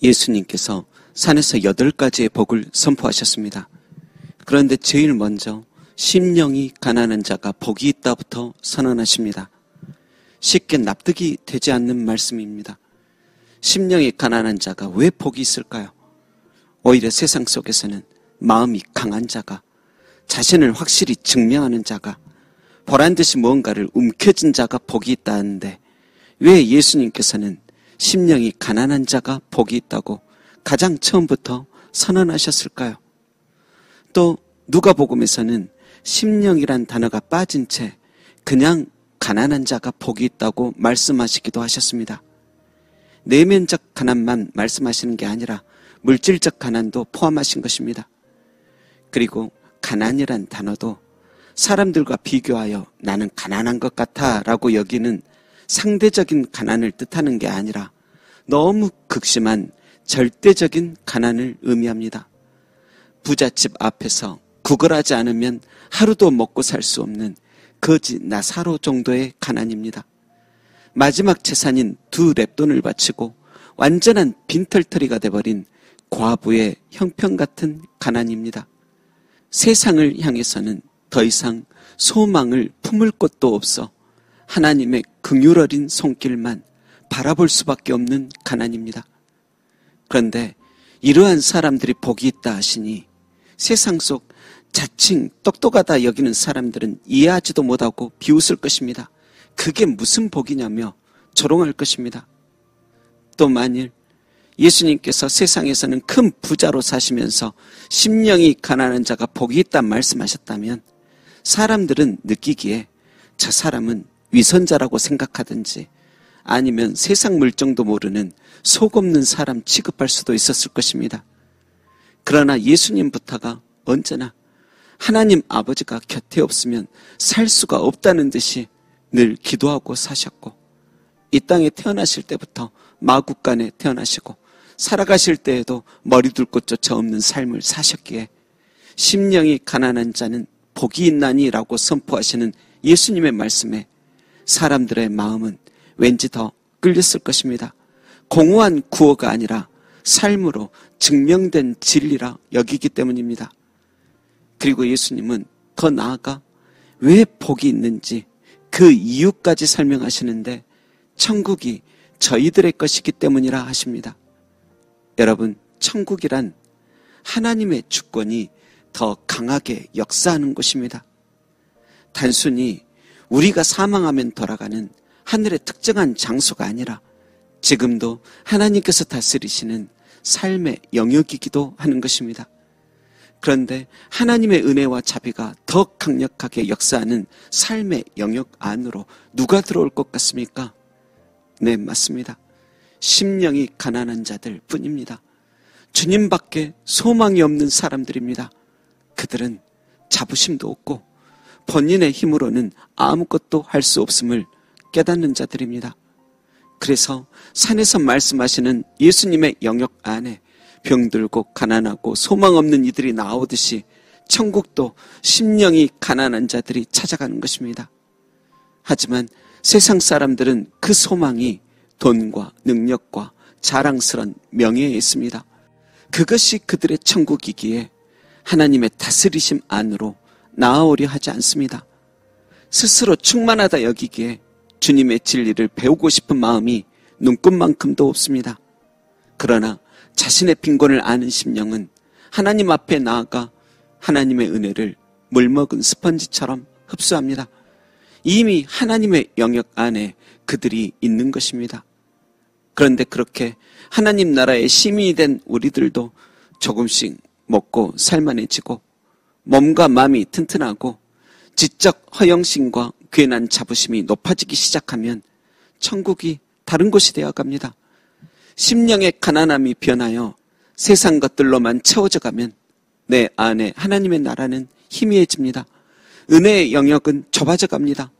예수님께서 산에서 8가지의 복을 선포하셨습니다. 그런데 제일 먼저 심령이 가난한 자가 복이 있다부터 선언하십니다. 쉽게 납득이 되지 않는 말씀입니다. 심령이 가난한 자가 왜 복이 있을까요? 오히려 세상 속에서는 마음이 강한 자가, 자신을 확실히 증명하는 자가, 보란듯이 무언가를 움켜쥔 자가 복이 있다는데 왜 예수님께서는 심령이 가난한 자가 복이 있다고 가장 처음부터 선언하셨을까요? 또 누가복음에서는 심령이란 단어가 빠진 채 그냥 가난한 자가 복이 있다고 말씀하시기도 하셨습니다. 내면적 가난만 말씀하시는 게 아니라 물질적 가난도 포함하신 것입니다. 그리고 가난이란 단어도 사람들과 비교하여 나는 가난한 것 같아 라고 여기는 상대적인 가난을 뜻하는 게 아니라 너무 극심한 절대적인 가난을 의미합니다. 부잣집 앞에서 구걸하지 않으면 하루도 먹고 살 수 없는 거지 나사로 정도의 가난입니다. 마지막 재산인 2 랩돈을 바치고 완전한 빈털터리가 돼버린 과부의 형편같은 가난입니다. 세상을 향해서는 더 이상 소망을 품을 곳도 없어 하나님의 긍휼 어린 손길만 바라볼 수밖에 없는 가난입니다. 그런데 이러한 사람들이 복이 있다 하시니 세상 속 자칭 똑똑하다 여기는 사람들은 이해하지도 못하고 비웃을 것입니다. 그게 무슨 복이냐며 조롱할 것입니다. 또 만일 예수님께서 세상에서는 큰 부자로 사시면서 심령이 가난한 자가 복이 있다 말씀하셨다면 사람들은 느끼기에 저 사람은 위선자라고 생각하든지 아니면 세상 물정도 모르는 속 없는 사람 취급할 수도 있었을 것입니다. 그러나 예수님부터가 언제나 하나님 아버지가 곁에 없으면 살 수가 없다는 듯이 늘 기도하고 사셨고 이 땅에 태어나실 때부터 마국간에 태어나시고 살아가실 때에도 머리둘 곳조차 없는 삶을 사셨기에 심령이 가난한 자는 복이 있나니라고 선포하시는 예수님의 말씀에 사람들의 마음은 왠지 더 끌렸을 것입니다. 공허한 구호가 아니라 삶으로 증명된 진리라 여기기 때문입니다. 그리고 예수님은 더 나아가 왜 복이 있는지 그 이유까지 설명하시는데 천국이 저희들의 것이기 때문이라 하십니다. 여러분, 천국이란 하나님의 주권이 더 강하게 역사하는 곳입니다. 단순히 우리가 사망하면 돌아가는 하늘의 특정한 장소가 아니라 지금도 하나님께서 다스리시는 삶의 영역이기도 하는 것입니다. 그런데 하나님의 은혜와 자비가 더 강력하게 역사하는 삶의 영역 안으로 누가 들어올 것 같습니까? 네, 맞습니다. 심령이 가난한 자들 뿐입니다. 주님밖에 소망이 없는 사람들입니다. 그들은 자부심도 없고 본인의 힘으로는 아무것도 할 수 없음을 깨닫는 자들입니다. 그래서 산에서 말씀하시는 예수님의 영역 안에 병들고 가난하고 소망 없는 이들이 나오듯이 천국도 심령이 가난한 자들이 찾아가는 것입니다. 하지만 세상 사람들은 그 소망이 돈과 능력과 자랑스런 명예에 있습니다. 그것이 그들의 천국이기에 하나님의 다스리심 안으로 나아오려 하지 않습니다. 스스로 충만하다 여기기에 주님의 진리를 배우고 싶은 마음이 눈꽃만큼도 없습니다. 그러나 자신의 빈곤을 아는 심령은 하나님 앞에 나아가 하나님의 은혜를 물먹은 스펀지처럼 흡수합니다. 이미 하나님의 영역 안에 그들이 있는 것입니다. 그런데 그렇게 하나님 나라의 시민이 된 우리들도 조금씩 먹고 살만해지고 몸과 마음이 튼튼하고 지적 허영심과 괜한 자부심이 높아지기 시작하면 천국이 다른 곳이 되어갑니다. 심령의 가난함이 변하여 세상 것들로만 채워져 가면 내 안에 하나님의 나라는 희미해집니다. 은혜의 영역은 좁아져 갑니다.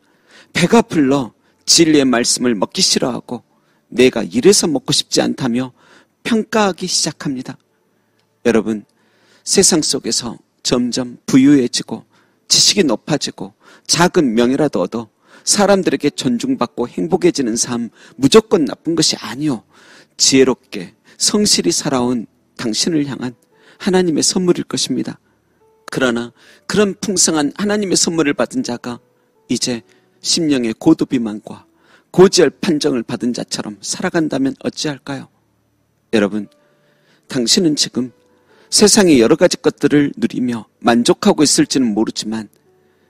배가 불러 진리의 말씀을 먹기 싫어하고 내가 이래서 먹고 싶지 않다며 평가하기 시작합니다. 여러분, 세상 속에서 점점 부유해지고 지식이 높아지고 작은 명예라도 얻어 사람들에게 존중받고 행복해지는 삶 무조건 나쁜 것이 아니요. 지혜롭게 성실히 살아온 당신을 향한 하나님의 선물일 것입니다. 그러나 그런 풍성한 하나님의 선물을 받은 자가 이제 심령의 고도비만과 고지혈 판정을 받은 자처럼 살아간다면 어찌할까요? 여러분, 당신은 지금 세상의 여러 가지 것들을 누리며 만족하고 있을지는 모르지만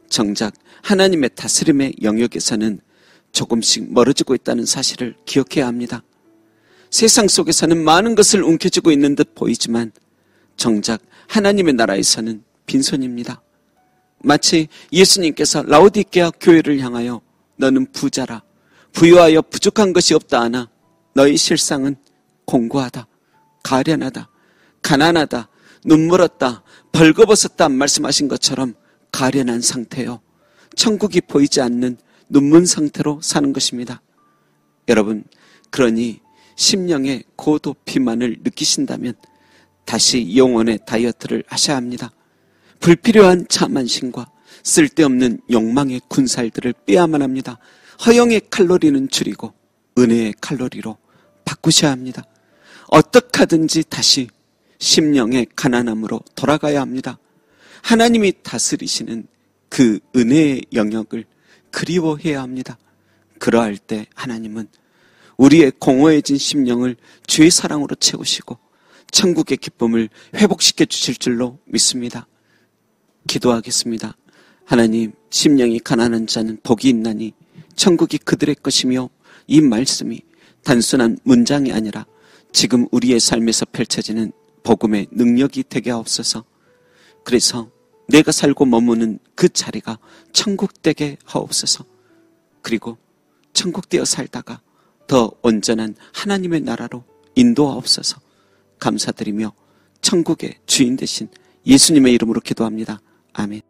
정작 하나님의 다스림의 영역에서는 조금씩 멀어지고 있다는 사실을 기억해야 합니다. 세상 속에서는 많은 것을 움켜쥐고 있는 듯 보이지만 정작 하나님의 나라에서는 빈손입니다. 마치 예수님께서 라오디게아 교회를 향하여 너는 부자라 부유하여 부족한 것이 없다 하나 너희 실상은 공고하다, 가련하다, 가난하다, 눈물었다, 벌거벗었다 말씀하신 것처럼 가련한 상태요, 천국이 보이지 않는 눈먼 상태로 사는 것입니다. 여러분, 그러니 심령의 고도 비만을 느끼신다면 다시 영혼의 다이어트를 하셔야 합니다. 불필요한 자만심과 쓸데없는 욕망의 군살들을 빼야만 합니다. 허영의 칼로리는 줄이고 은혜의 칼로리로 바꾸셔야 합니다. 어떻게 하든지 다시 심령의 가난함으로 돌아가야 합니다. 하나님이 다스리시는 그 은혜의 영역을 그리워해야 합니다. 그러할 때 하나님은 우리의 공허해진 심령을 주의 사랑으로 채우시고 천국의 기쁨을 회복시켜 주실 줄로 믿습니다. 기도하겠습니다. 하나님, 심령이 가난한 자는 복이 있나니 천국이 그들의 것이며, 이 말씀이 단순한 문장이 아니라 지금 우리의 삶에서 펼쳐지는 복음의 능력이 되게 하옵소서. 그래서 내가 살고 머무는 그 자리가 천국 되게 하옵소서. 그리고 천국 되어 살다가 더 온전한 하나님의 나라로 인도하옵소서. 감사드리며 천국의 주인 되신 예수님의 이름으로 기도합니다. 아멘.